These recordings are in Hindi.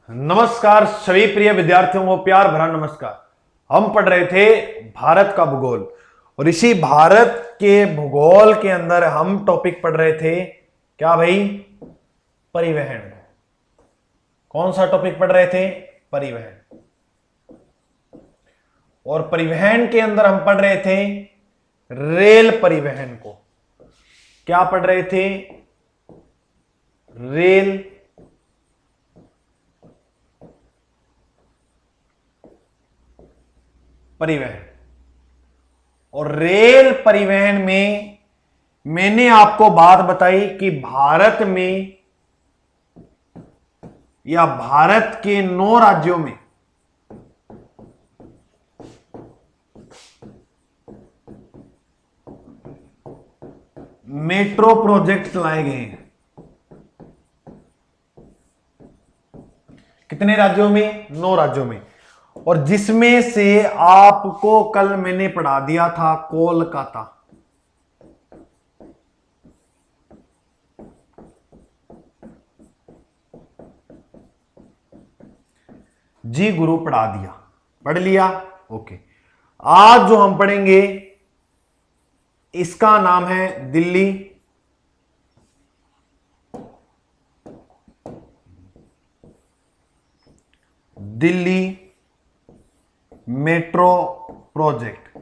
नमस्कार सभी प्रिय विद्यार्थियों को प्यार भरा नमस्कार। हम पढ़ रहे थे भारत का भूगोल और इसी भारत के भूगोल के अंदर हम टॉपिक पढ़ रहे थे क्या भाई? परिवहन। कौन सा टॉपिक पढ़ रहे थे? परिवहन। और परिवहन के अंदर हम पढ़ रहे थे रेल परिवहन को। क्या पढ़ रहे थे? रेल परिवहन। और रेल परिवहन में मैंने आपको बात बताई कि भारत में या भारत के 9 राज्यों में मेट्रो प्रोजेक्ट चलाए गए हैं। कितने राज्यों में? 9 राज्यों में। और जिसमें से आपको कल मैंने पढ़ा दिया था कोलकाता। जी गुरु पढ़ा दिया, पढ़ लिया, ओके। आज जो हम पढ़ेंगे इसका नाम है दिल्ली मेट्रो प्रोजेक्ट।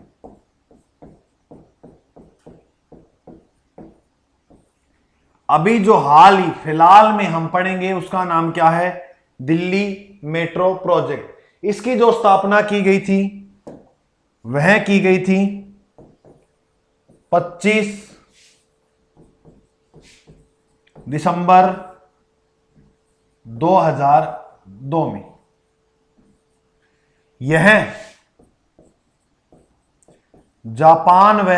अभी जो हाल ही फिलहाल में हम पढ़ेंगे उसका नाम क्या है? Delhi metro project. इसकी जो स्थापना की गई थी वह की गई थी 25 दिसंबर 2002 में। यह जापान व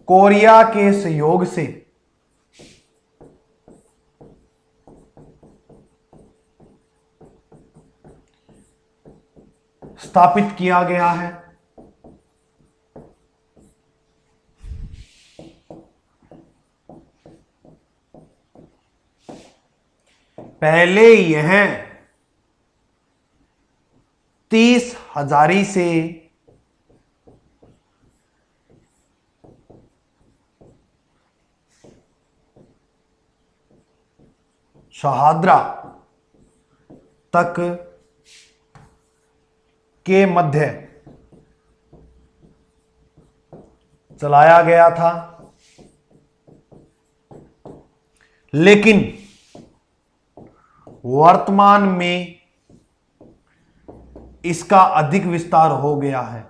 कोरिया के सहयोग से स्थापित किया गया है। पहले यह 30 हजारी से शहादरा तक के मध्य चलाया गया था, लेकिन वर्तमान में इसका अधिक विस्तार हो गया है।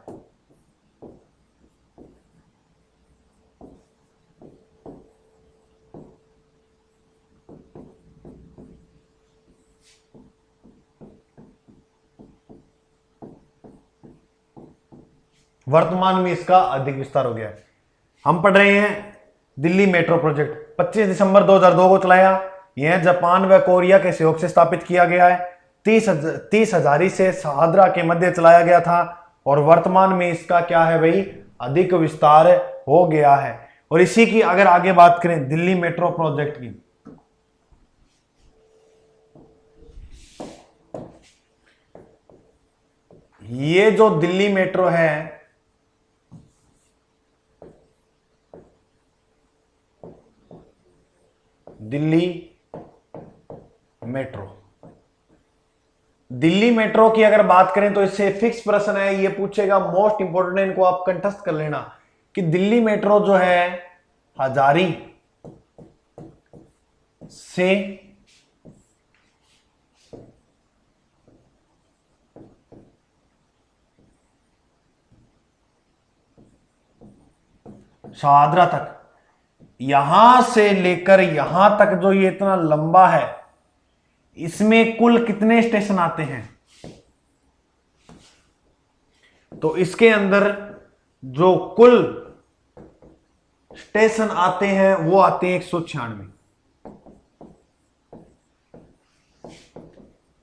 वर्तमान में इसका अधिक विस्तार हो गया है। हम पढ़ रहे हैं दिल्ली मेट्रो प्रोजेक्ट 25 दिसंबर 2002 को चलाया। यह जापान व कोरिया के सहयोग से स्थापित किया गया है। 30 हजारी से शहादरा के मध्य चलाया गया था और वर्तमान में इसका क्या है भाई? अधिक विस्तार हो गया है। और इसी की अगर आगे बात करें दिल्ली मेट्रो प्रोजेक्ट की, ये जो दिल्ली मेट्रो है दिल्ली मेट्रो की अगर बात करें तो इससे फिक्स प्रश्न है, ये पूछेगा, मोस्ट इंपोर्टेंट, इनको आप कंठस्थ कर लेना कि दिल्ली मेट्रो जो है हजारी से शहादरा तक, यहां से लेकर यहां तक जो ये इतना लंबा है, इसमें कुल कितने स्टेशन आते हैं? तो इसके अंदर जो कुल स्टेशन आते हैं वो आते हैं 196,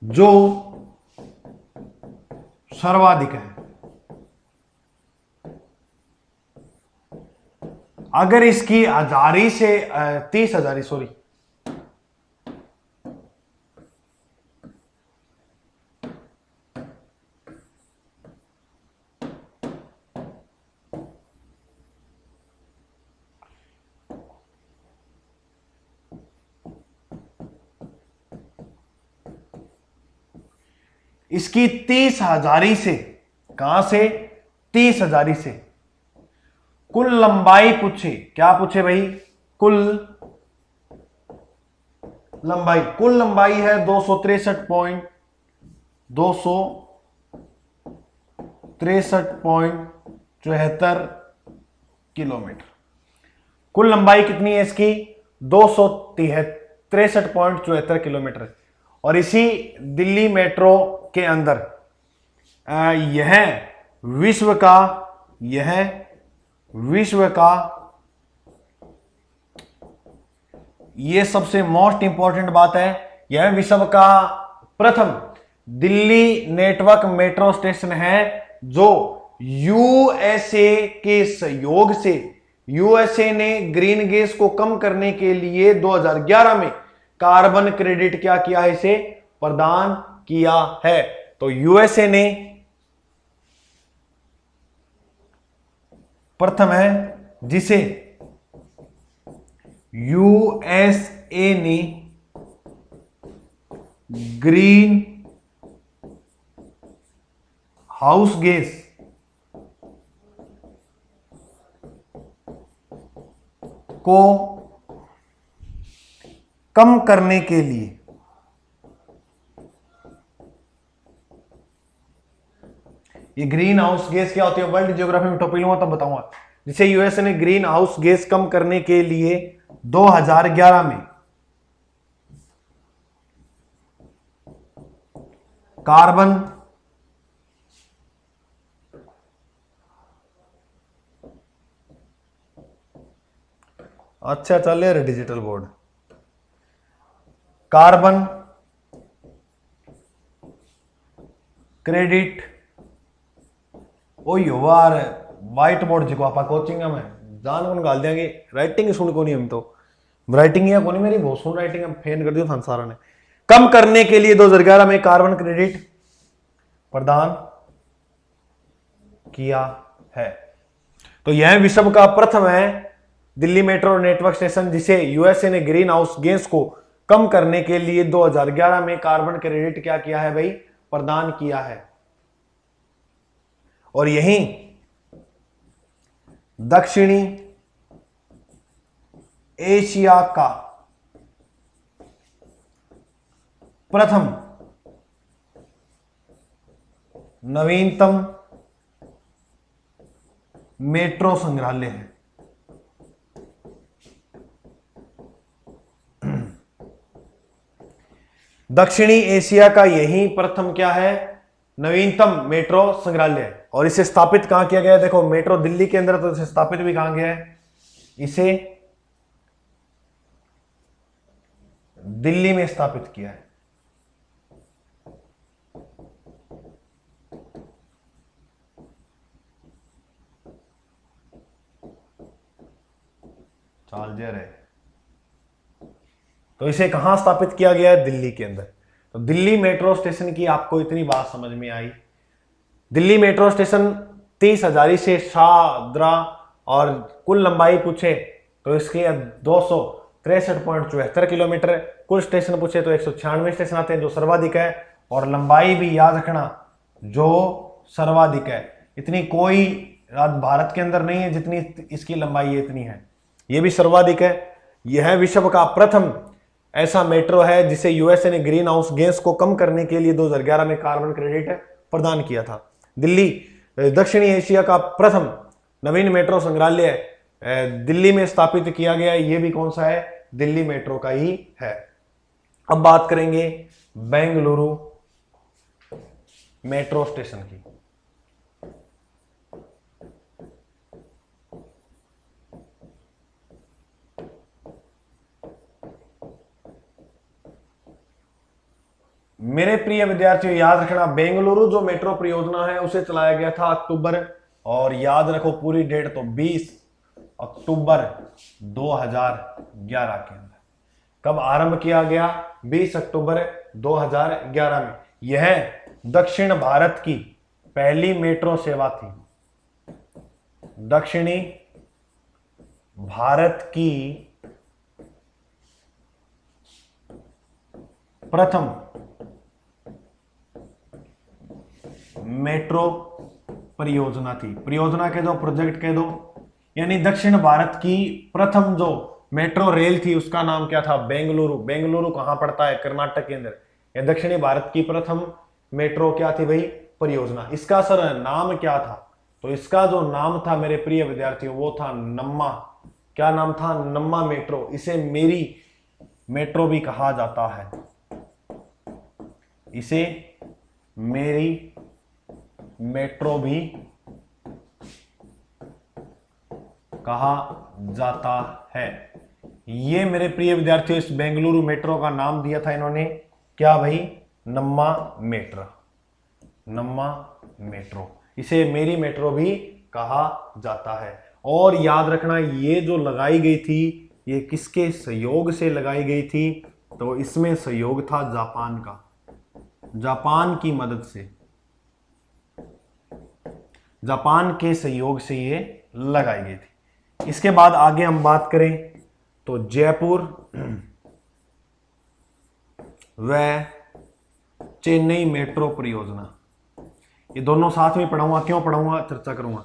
जो सर्वाधिक है। अगर इसकी हजारी से 30 हजारी, सॉरी इसकी 30,000 से, कहां से? 30,000 से कुल लंबाई पूछे, क्या पूछे भाई? कुल लंबाई, कुल लंबाई है 263.74 किलोमीटर। कुल लंबाई कितनी है इसकी? 263.74 किलोमीटर। और इसी दिल्ली मेट्रो के अंदर यह विश्व का ये सबसे मोस्ट इंपॉर्टेंट बात है, यह विश्व का प्रथम दिल्ली नेटवर्क मेट्रो स्टेशन है जो यूएसए के सहयोग से, यूएसए ने ग्रीन गैस को कम करने के लिए 2011 में कार्बन क्रेडिट क्या किया है? इसे प्रदान किया है। तो यूएसए ने प्रथम है जिसे यूएसए ने ग्रीन हाउस गैस को कम करने के लिए ये ग्रीन हाउस गैस क्या होती है? वर्ल्ड ज्योग्राफी में टॉपिक लूंगा तब बताऊंगा। जिसे यूएसए ने ग्रीन हाउस गैस कम करने के लिए 2011 में कार्बन अच्छा चले रे डिजिटल बोर्ड, कार्बन क्रेडिट ओ यार व्हाइट बोर्ड जिको आप कोचिंग में जान कौन गाल देंगे, राइटिंग सुन को नहीं, हम तो राइटिंग या कोनी मेरी बहुत सुन राइटिंग फेन कर दियो संसारा ने। कम करने के लिए 2011 में कार्बन क्रेडिट प्रदान किया है। तो यह विश्व का प्रथम है दिल्ली मेट्रो नेटवर्क स्टेशन जिसे यूएसए ने ग्रीन हाउस गैस को कम करने के लिए 2011 में कार्बन क्रेडिट क्या किया है भाई? प्रदान किया है। और यही दक्षिणी एशिया का प्रथम नवीनतम मेट्रो संग्रहालय है। दक्षिणी एशिया का यही प्रथम क्या है? नवीनतम मेट्रो संग्रहालय है। और इसे स्थापित कहां किया गया है? देखो मेट्रो दिल्ली के अंदर, तो इसे स्थापित भी कहां गया है? इसे दिल्ली में स्थापित किया है। चाल जे रहे, तो इसे कहां स्थापित किया गया है? दिल्ली के अंदर। तो दिल्ली मेट्रो स्टेशन की आपको इतनी बात समझ में आई। दिल्ली मेट्रो स्टेशन 30,000 से शाहदरा, और कुल लंबाई पूछे तो इसके 263.74 किलोमीटर। कुल स्टेशन पूछे तो 196 स्टेशन आते हैं जो सर्वाधिक है, और लंबाई भी याद रखना जो सर्वाधिक है। इतनी कोई भारत के अंदर नहीं है जितनी इसकी लंबाई है, इतनी है, ये भी सर्वाधिक है। यह विश्व का प्रथम ऐसा मेट्रो है जिसे यूएसए ने ग्रीन हाउस गैस को कम करने के लिए 2011 में कार्बन क्रेडिट प्रदान किया था। दिल्ली दक्षिणी एशिया का प्रथम नवीन मेट्रो संग्रहालय दिल्ली में स्थापित किया गया है। यह भी कौन सा है? दिल्ली मेट्रो का ही है। अब बात करेंगे बेंगलुरु मेट्रो स्टेशन की। मेरे प्रिय विद्यार्थियों याद रखना, बेंगलुरु जो मेट्रो परियोजना है उसे चलाया गया था अक्टूबर, और याद रखो पूरी डेट तो 20 अक्टूबर 2011 के अंदर। कब आरंभ किया गया? 20 अक्टूबर 2011 में। यह दक्षिण भारत की पहली मेट्रो सेवा थी। दक्षिणी भारत की प्रथम मेट्रो परियोजना थी। परियोजना कह दो, प्रोजेक्ट कह दो। यानी दक्षिण भारत की प्रथम जो मेट्रो रेल थी उसका नाम क्या था? बेंगलुरु। बेंगलुरु कहां पड़ता है? कर्नाटक के अंदर। या दक्षिणी भारत की प्रथम मेट्रो क्या थी भाई? परियोजना। इसका सर नाम क्या था? तो इसका जो नाम था मेरे प्रिय विद्यार्थियों वो था नम्मा। क्या नाम था? नम्मा मेट्रो। इसे मेरी मेट्रो भी कहा जाता है। इसे मेरी मेट्रो भी कहा जाता है। ये मेरे प्रिय विद्यार्थियों इस बेंगलुरु मेट्रो का नाम दिया था इन्होंने, क्या भाई? नम्मा मेट्रो। नम्मा मेट्रो, इसे मेरी मेट्रो भी कहा जाता है। और याद रखना ये जो लगाई गई थी ये किसके सहयोग से लगाई गई थी? तो इसमें सहयोग था जापान का। जापान की मदद से, जापान के सहयोग से ये लगाई गई थी। इसके बाद आगे हम बात करें तो जयपुर व चेन्नई मेट्रो परियोजना, ये दोनों साथ में पढ़ाऊंगा। क्यों पढ़ाऊंगा? चर्चा करूंगा।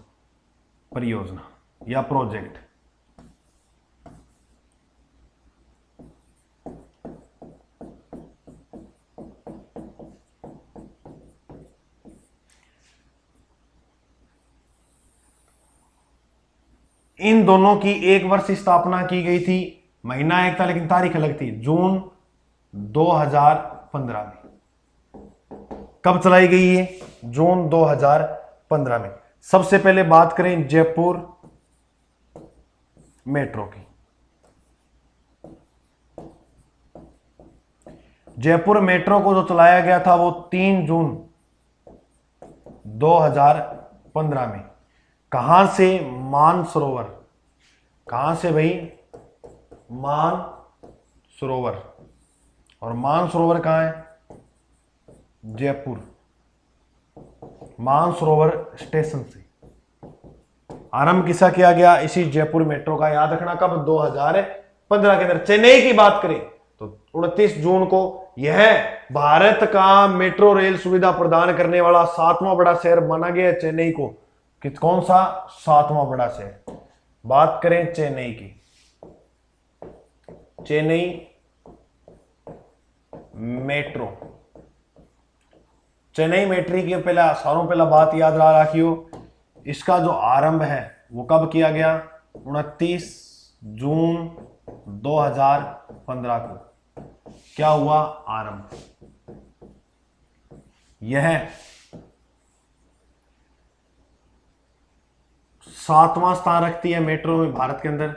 परियोजना या प्रोजेक्ट। इन दोनों की एक वर्ष स्थापना की गई थी। महीना एक था लेकिन तारीख अलग थी। जून 2015 में। कब चलाई गई है? जून 2015 में। सबसे पहले बात करें जयपुर मेट्रो की। जयपुर मेट्रो को जो चलाया गया था वो 3 जून 2015 में। कहां से? मानसरोवर। कहां से भाई? मानसरोवर। और मानसरोवर कहां है? जयपुर। मानसरोवर स्टेशन से आरंभ किसा किया गया? इसी जयपुर मेट्रो का। याद रखना कब? 2015 के अंदर। चेन्नई की बात करें तो 29 जून को। यह भारत का मेट्रो रेल सुविधा प्रदान करने वाला 7वां बड़ा शहर माना गया चेन्नई को। कौन सा? 7वां बड़ा शहर। बात करें चेन्नई की। चेन्नई मेट्रो। चेन्नई मेट्रो की पहला सारों पहला बात याद रखियो, इसका जो आरंभ है वो कब किया गया? 29 जून 2015 को। क्या हुआ? आरंभ। यह 7वां स्थान रखती है मेट्रो में भारत के अंदर।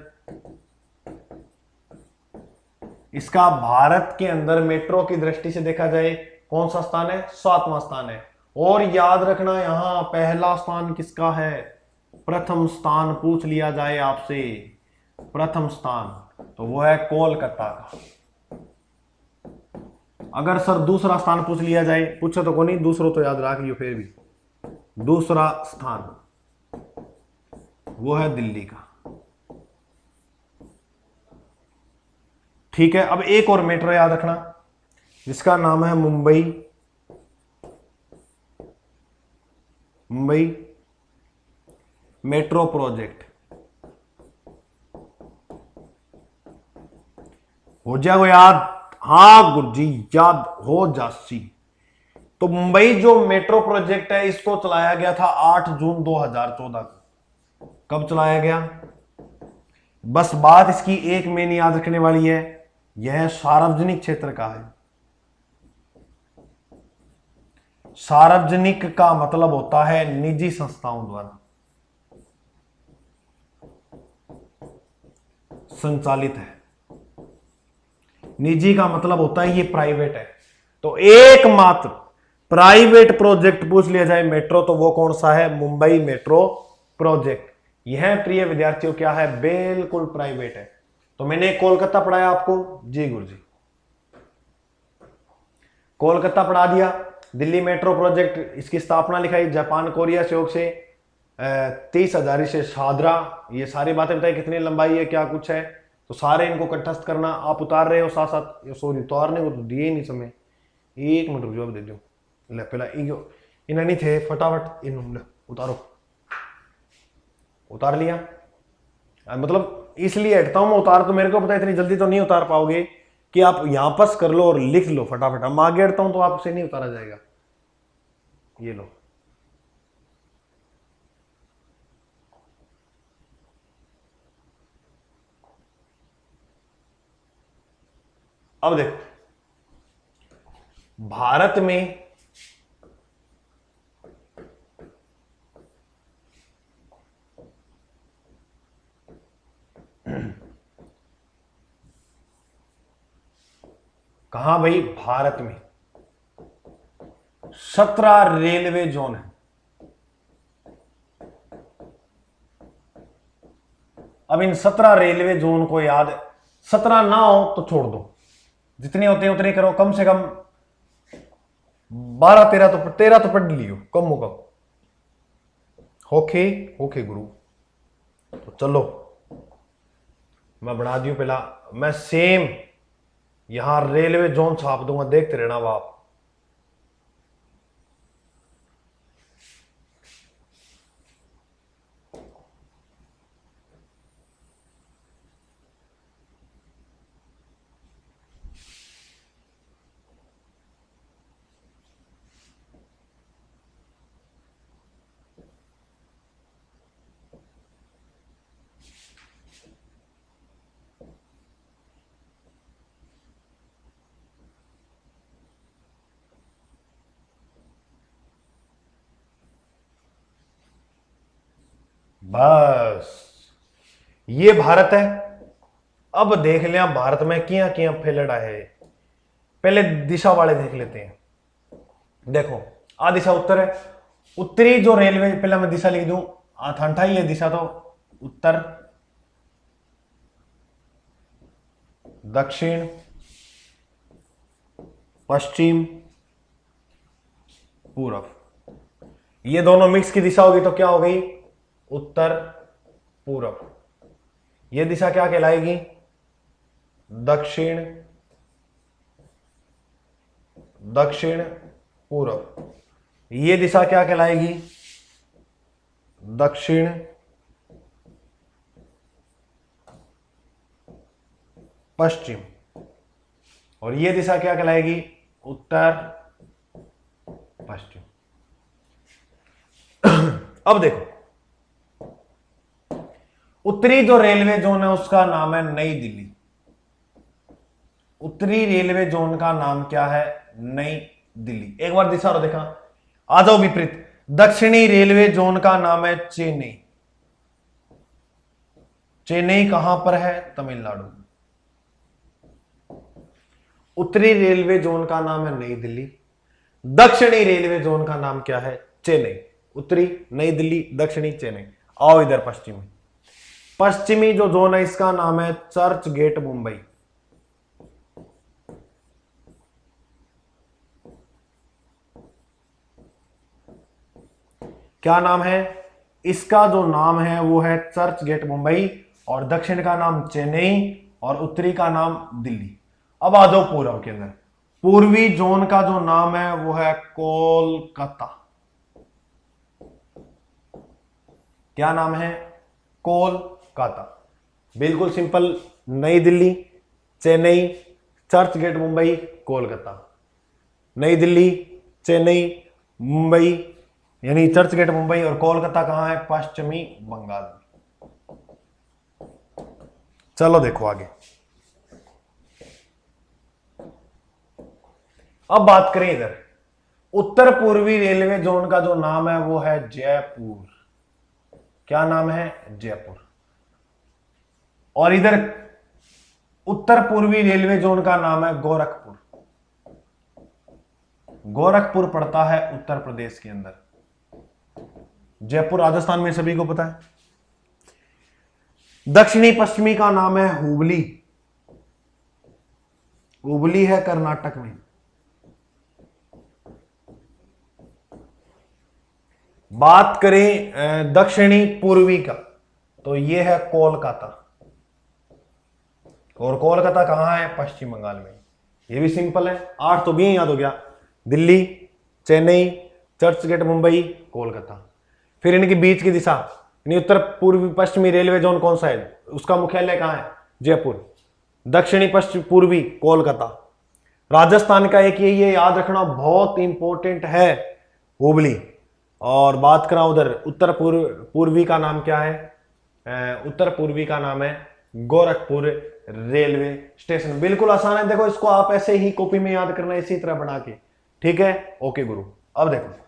इसका भारत के अंदर मेट्रो की दृष्टि से देखा जाए कौन सा स्थान है? 7वां स्थान है। और याद रखना यहां पहला स्थान किसका है? प्रथम स्थान पूछ लिया जाए आपसे, प्रथम स्थान तो वो है कोलकाता का। अगर सर दूसरा स्थान पूछ लिया जाए, पूछे तो कोई नहीं, दूसरा तो याद रख लियो। फिर भी दूसरा स्थान वो है दिल्ली का। ठीक है। अब एक और मेट्रो याद रखना जिसका नाम है मुंबई। Mumbai metro project. हो जाएगा याद? हाँ गुरुजी याद हो जासी। तो मुंबई जो मेट्रो प्रोजेक्ट है इसको चलाया गया था 8 जून 2014 को। कब चलाया गया? बस बात इसकी एक मेन याद रखने वाली है, यह सार्वजनिक क्षेत्र का है। सार्वजनिक का मतलब होता है निजी संस्थाओं द्वारा संचालित है। निजी का मतलब होता है ये प्राइवेट है। तो एकमात्र प्राइवेट प्रोजेक्ट पूछ लिया जाए मेट्रो तो वो कौन सा है? Mumbai metro project. यह प्रिय विद्यार्थियों क्या है? बिल्कुल प्राइवेट है। तो मैंने कोलकाता पढ़ाया आपको जी गुरुजी, कोलकाता पढ़ा दिया। दिल्ली मेट्रो प्रोजेक्ट इसकी स्थापना लिखाई जापान कोरिया सहयोग से 30,000 से शादरा। ये सारी बातें बताई, कितनी लंबाई है क्या कुछ है, तो सारे इनको कंठस्थ करना। आप उतार रहे हो साथ साथ, सॉरी उतारने को तो दिए नहीं समय, 1 मिनट रुक जाओ, दे दो। पहला इन नहीं थे, फटाफट इन उतारो, उतार लिया। मतलब इसलिए हटता हूं मैं, उतार तो मेरे को पता है इतनी जल्दी तो नहीं उतार पाओगे कि आप यहां पास कर लो और लिख लो फटाफट। हम आगे हटता हूं तो आपसे नहीं उतारा जाएगा। ये लो, अब देखो भारत में कहां भाई, भारत में 17 रेलवे जोन है। अब इन 17 रेलवे जोन को याद, 17 ना हो तो छोड़ दो, जितने होते हैं उतने करो, कम से कम 12-13 तो 13 तो पढ़ लियो कम हो कम। ओके ओके गुरु, तो चलो मैं बना दियो पहला, मैं सेम यहां रेलवे जोन छाप दूंगा, देखते रहना बाप। बस ये भारत है। अब देख लिया भारत में किया किया फैलड़ा है। पहले दिशा वाले देख लेते हैं। देखो आ दिशा उत्तर है, उत्तरी जो रेलवे, पहले मैं दिशा लिख दूं, आठा ही है दिशा, तो उत्तर, दक्षिण, पश्चिम, पूर्व। ये दोनों मिक्स की दिशा होगी तो क्या हो गई, उत्तर पूर्व। ये दिशा क्या कहलाएगी, दक्षिण, दक्षिण पूर्व। ये दिशा क्या कहलाएगी, दक्षिण पश्चिम। और ये दिशा क्या कहलाएगी, उत्तर पश्चिम। अब देखो उत्तरी जो रेलवे जोन है उसका नाम है नई दिल्ली। उत्तरी रेलवे जोन का नाम क्या है, नई दिल्ली। एक बार दिशा देखा, आ जाओ विपरीत। दक्षिणी रेलवे जोन का नाम है चेन्नई। चेन्नई कहां पर है, तमिलनाडु। उत्तरी रेलवे जोन का नाम है नई दिल्ली, दक्षिणी रेलवे जोन का नाम क्या है, चेन्नई। उत्तरी नई दिल्ली, दक्षिणी चेन्नई। आओ इधर पश्चिमी। पश्चिमी जो जोन है इसका नाम है चर्च गेट मुंबई। क्या नाम है इसका, जो नाम है वो है चर्च गेट मुंबई, और दक्षिण का नाम चेन्नई, और उत्तरी का नाम दिल्ली। अब आ जाओ पूर्व के अंदर। पूर्वी जोन का जो नाम है वो है कोलकाता। क्या नाम है, कोलकाता। बिल्कुल सिंपल, नई दिल्ली, चेन्नई, चर्च गेट मुंबई, कोलकाता। नई दिल्ली, चेन्नई, मुंबई, यानी चर्च गेट मुंबई, और कोलकाता कहां है, पश्चिमी बंगाल में। चलो देखो आगे। अब बात करें इधर, उत्तर पूर्वी रेलवे जोन का जो नाम है वो है जयपुर। क्या नाम है, जयपुर। और इधर उत्तर पूर्वी रेलवे जोन का नाम है गोरखपुर। गोरखपुर पड़ता है उत्तर प्रदेश के अंदर। जयपुर राजस्थान में, सभी को पता है। दक्षिणी पश्चिमी का नाम है हुबली। हुबली है कर्नाटक में। बात करें दक्षिणी पूर्वी का, तो यह है कोलकाता। और कोलकाता कहां है, पश्चिम बंगाल में। यह भी सिंपल है, 8 तो भी याद हो गया। दिल्ली, चेन्नई, चर्च गेट मुंबई, कोलकाता। फिर इनकी बीच की दिशा यानी उत्तर पूर्वी पश्चिमी रेलवे जोन कौन सा है, उसका मुख्यालय कहाँ है, जयपुर। दक्षिणी पश्चिम पूर्वी, कोलकाता। राजस्थान का एक ये याद रखना बहुत इंपॉर्टेंट है, हुबली। और बात करा उधर उत्तर पूर्वी का नाम क्या है, उत्तर पूर्वी का नाम है गोरखपुर रेलवे स्टेशन। बिल्कुल आसान है, देखो इसको आप ऐसे ही कॉपी में याद करना इसी तरह बना के, ठीक है। ओके गुरु, अब देखो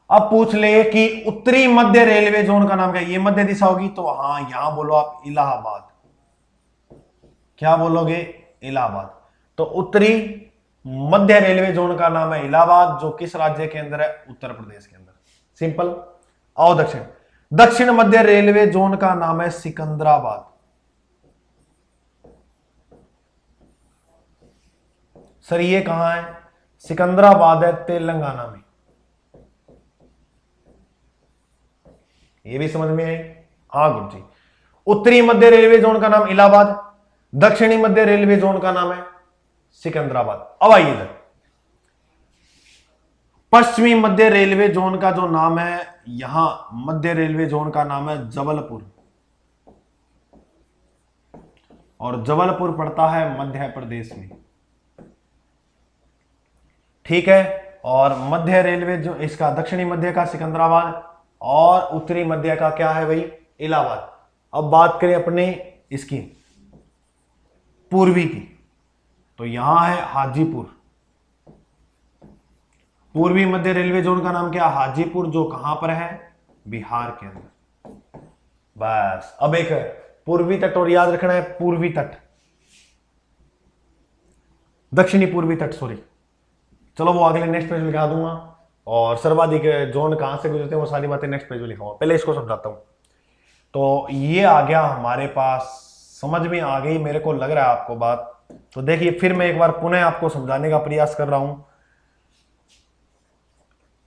अब पूछ ले कि उत्तरी मध्य रेलवे जोन का नाम क्या है। ये मध्य दिशा होगी तो हाँ यहां बोलो आप इलाहाबाद। क्या बोलोगे, इलाहाबाद। तो उत्तरी मध्य रेलवे जोन का नाम है इलाहाबाद, जो किस राज्य के अंदर है, उत्तर प्रदेश के अंदर। सिंपल। आओ दक्षिण, दक्षिण मध्य रेलवे जोन का नाम है सिकंदराबाद। सर ये कहां है, सिकंदराबाद है तेलंगाना में। ये भी समझ में आई, हाँ गुरु जी। उत्तरी मध्य रेलवे जोन का नाम इलाहाबाद, दक्षिणी मध्य रेलवे जोन का नाम है सिकंदराबाद। अब आइए इधर, पश्चिमी मध्य रेलवे जोन का जो नाम है, यहां मध्य रेलवे जोन का नाम है जबलपुर, और जबलपुर पड़ता है मध्य प्रदेश में, ठीक है। और मध्य रेलवे जो इसका दक्षिणी मध्य का सिकंदराबाद, और उत्तरी मध्य का क्या है भाई, इलाहाबाद। अब बात करें अपने इसकी पूर्वी की, तो यहां है हाजीपुर। पूर्वी मध्य रेलवे जोन का नाम क्या, हाजीपुर, जो कहां पर है, बिहार के अंदर। बस अब एक पूर्वी तट और याद रखना है, पूर्वी तट, दक्षिणी पूर्वी तट, सॉरी। चलो वो अगले नेक्स्ट पेज में लिखा दूंगा, और सर्वाधिक जोन कहां से गुजरते हैं वो सारी बातें नेक्स्ट पेज में लिखाऊंगा, पहले इसको समझाता हूं। तो ये आ गया हमारे पास, समझ में आ गई मेरे को लग रहा है आपको बात। तो देखिए फिर मैं एक बार पुनः आपको समझाने का प्रयास कर रहा हूं।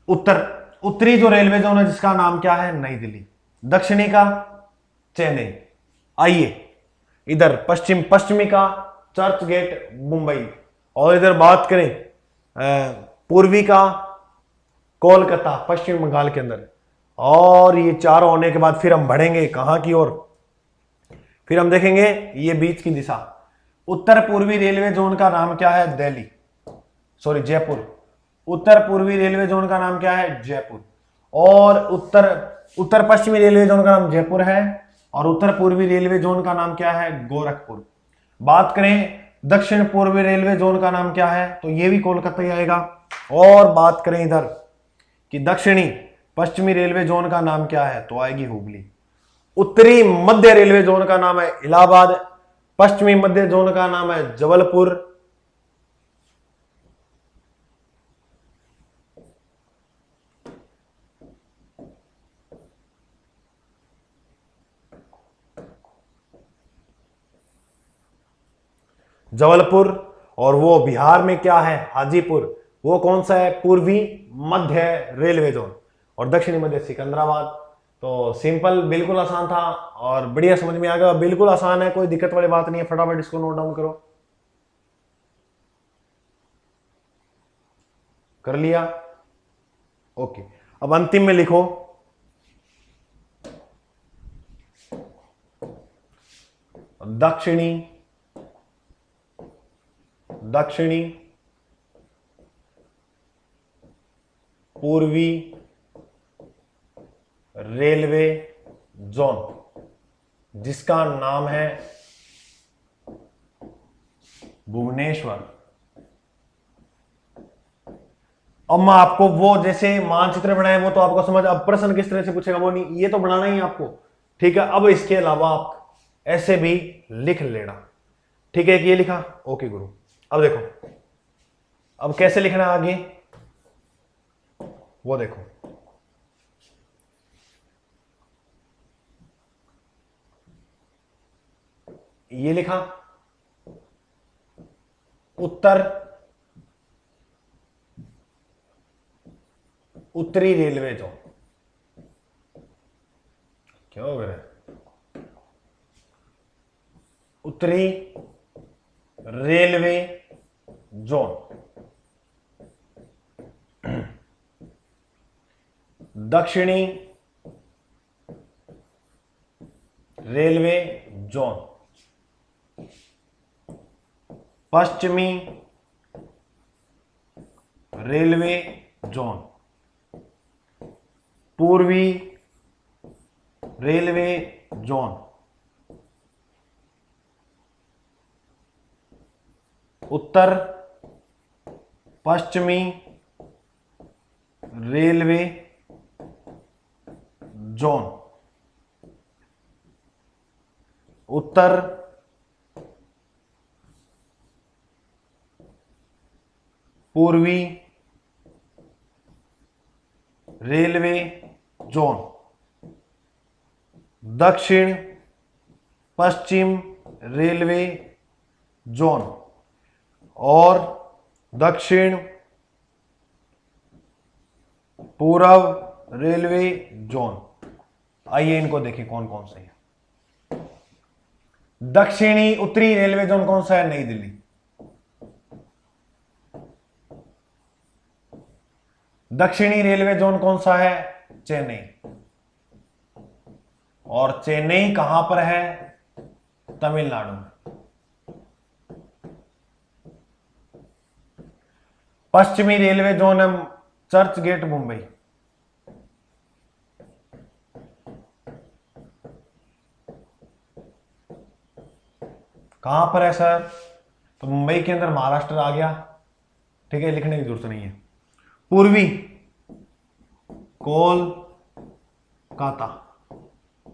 उत्तरी जो रेलवे जोन है जिसका नाम क्या है, नई दिल्ली। दक्षिणी का चेन्नई। आइए इधर पश्चिमी का चर्च गेट मुंबई, और इधर बात करें पूर्वी का कोलकाता पश्चिम बंगाल के अंदर। और ये चारों होने के बाद फिर हम बढ़ेंगे कहां की ओर, फिर हम देखेंगे ये बीच की दिशा। उत्तर पूर्वी रेलवे जोन का नाम क्या है, दिल्ली, सॉरी जयपुर। उत्तर पूर्वी रेलवे जोन का नाम क्या है, जयपुर। और उत्तर पश्चिमी रेलवे जोन का नाम जयपुर है, और उत्तर पूर्वी रेलवे जोन का नाम क्या है, गोरखपुर। बात करें दक्षिण पूर्वी रेलवे जोन का नाम क्या है, तो ये भी कोलकाता ही आएगा। और बात करें इधर कि दक्षिणी पश्चिमी रेलवे जोन का नाम क्या है, तो आएगी हुबली। उत्तरी मध्य रेलवे जोन का नाम है इलाहाबाद, पश्चिमी मध्य जोन का नाम है जबलपुर, जबलपुर। और वो बिहार में क्या है, हाजीपुर, वो कौन सा है, पूर्वी मध्य रेलवे जोन। और दक्षिणी मध्य सिकंदराबाद। तो सिंपल, बिल्कुल आसान था, और बढ़िया समझ में आ गया, बिल्कुल आसान है, कोई दिक्कत वाली बात नहीं है। फटाफट इसको नोट डाउन करो, कर लिया, ओके। अब अंतिम में लिखो दक्षिणी पूर्वी रेलवे जोन, जिसका नाम है भुवनेश्वर। अब मैं आपको वो जैसे मानचित्र बनाए वो तो आपको समझ, अब प्रश्न किस तरह से पूछेगा वो नहीं, ये तो बनाना ही आपको, ठीक है। अब इसके अलावा आप ऐसे भी लिख लेना, ठीक है। कि ये लिखा, ओके गुरु। अब देखो अब कैसे लिखना है आगे, वो देखो। ये लिखा उत्तरी रेलवे जोन, क्या हो गया, उत्तरी रेलवे जोन। दक्षिणी रेलवे जोन। पश्चिमी रेलवे जोन। पूर्वी रेलवे जोन। उत्तर पश्चिमी रेलवे जोन। उत्तर पूर्वी रेलवे जोन। दक्षिण पश्चिम रेलवे जोन और दक्षिण पूर्व रेलवे जोन। आइए इनको देखिए कौन कौन से है। दक्षिणी उत्तरी रेलवे जोन कौन सा है? नई दिल्ली। दक्षिणी रेलवे जोन कौन सा है? चेन्नई। और चेन्नई कहां पर है? तमिलनाडु में। पश्चिमी रेलवे जोन है चर्च गेट मुंबई। कहां पर है सर? तो मुंबई के अंदर महाराष्ट्र आ गया। ठीक है, लिखने की जरूरत नहीं है। पूर्वी कोलकाता,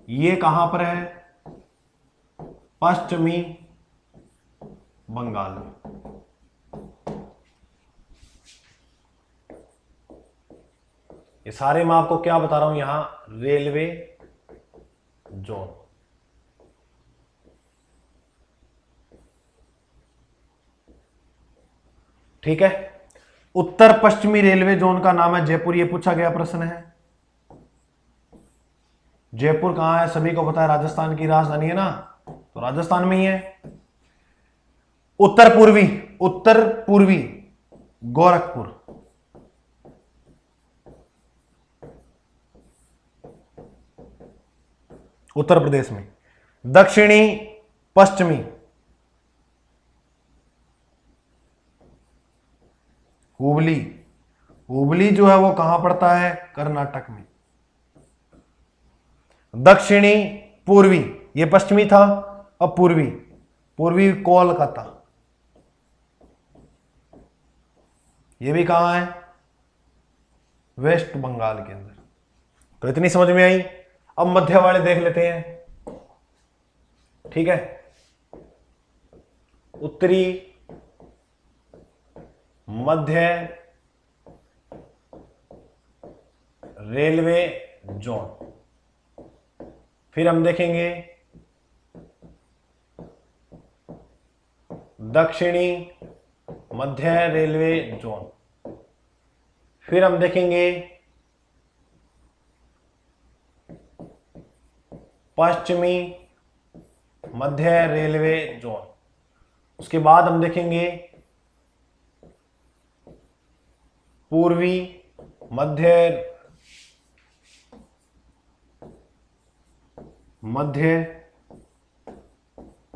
ये कहां पर है? पश्चिमी बंगाल में। ये सारे मैं आपको क्या बता रहा हूं यहां? Railway zone. ठीक है। उत्तर पश्चिमी रेलवे जोन का नाम है जयपुर। ये पूछा गया प्रश्न है। जयपुर कहां है? सभी को पता है, राजस्थान की राजधानी है ना, तो राजस्थान में ही है। उत्तर पूर्वी गोरखपुर। उत्तर प्रदेश में। दक्षिणी पश्चिमी हुबली। हुबली जो है वो कहां पड़ता है? कर्नाटक में। दक्षिणी पूर्वी, ये पश्चिमी था, अब पूर्वी कोलकाता, ये भी कहां है? वेस्ट बंगाल के अंदर। तो इतनी समझ में आई। अब मध्य वाले देख लेते हैं। ठीक है। उत्तरी मध्य रेलवे जोन। फिर हम देखेंगे दक्षिणी मध्य रेलवे जोन। फिर हम देखेंगे पश्चिमी मध्य रेलवे जोन। उसके बाद हम देखेंगे पूर्वी मध्य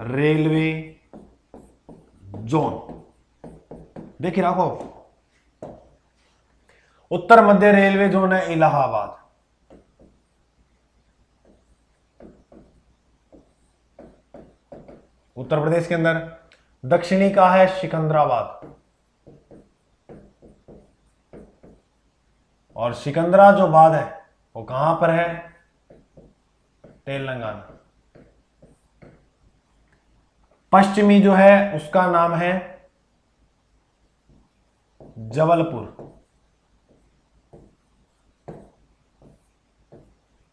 रेलवे जोन। देखिए राखो, उत्तर मध्य रेलवे जोन है इलाहाबाद। उत्तर प्रदेश के अंदर। दक्षिणी का है सिकंदराबाद। और सिकंदराबाद है वो कहां पर है? तेलंगाना। पश्चिमी जो है उसका नाम है जबलपुर।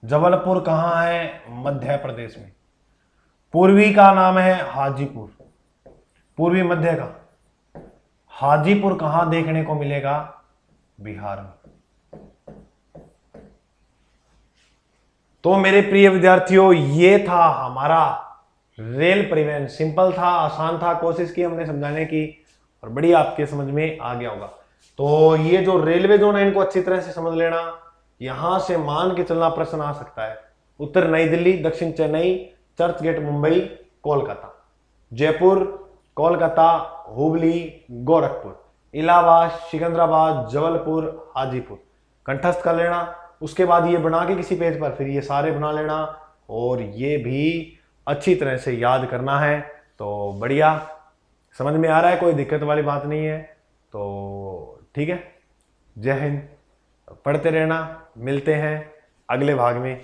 जबलपुर कहां है? मध्य प्रदेश में। पूर्वी का नाम है हाजीपुर। पूर्वी मध्य का हाजीपुर कहां देखने को मिलेगा? बिहार में। तो मेरे प्रिय विद्यार्थियों, ये था हमारा रेल परिवहन सिंपल था, आसान था, कोशिश की हमने समझाने की और बढ़िया आपके समझ में आ गया होगा। तो ये जो रेलवे जोन है इनको अच्छी तरह से समझ लेना। यहां से मान के चलना प्रश्न आ सकता है, उत्तर नई दिल्ली, दक्षिण चेन्नई, चर्च गेट मुंबई, कोलकाता, जयपुर, कोलकाता, हुबली, गोरखपुर, इलाहाबाद, सिकंदराबाद, जबलपुर, हाजीपुर। कंठस्थ कर लेना। उसके बाद ये बना के किसी पेज पर फिर ये सारे बना लेना और ये भी अच्छी तरह से याद करना है। तो बढ़िया समझ में आ रहा है, कोई दिक्कत वाली बात नहीं है। तो ठीक है, जय हिंद, पढ़ते रहना, मिलते हैं अगले भाग में।